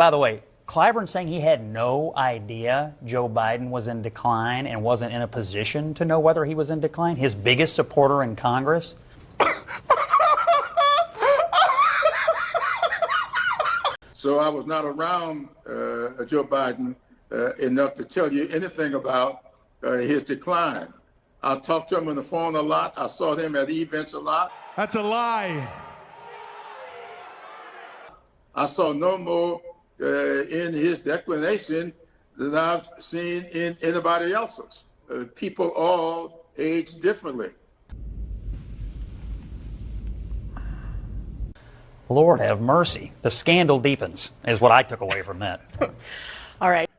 By the way, Clyburn saying he had no idea Joe Biden was in decline and wasn't in a position to know whether he was in decline, his biggest supporter in Congress. So I was not around Joe Biden enough to tell you anything about his decline. I talked to him on the phone a lot. I saw him at events a lot. That's a lie. I saw no more in his declination than I've seen in anybody else's. People all age differently. Lord have mercy. The scandal deepens, is what I took away from that. All right.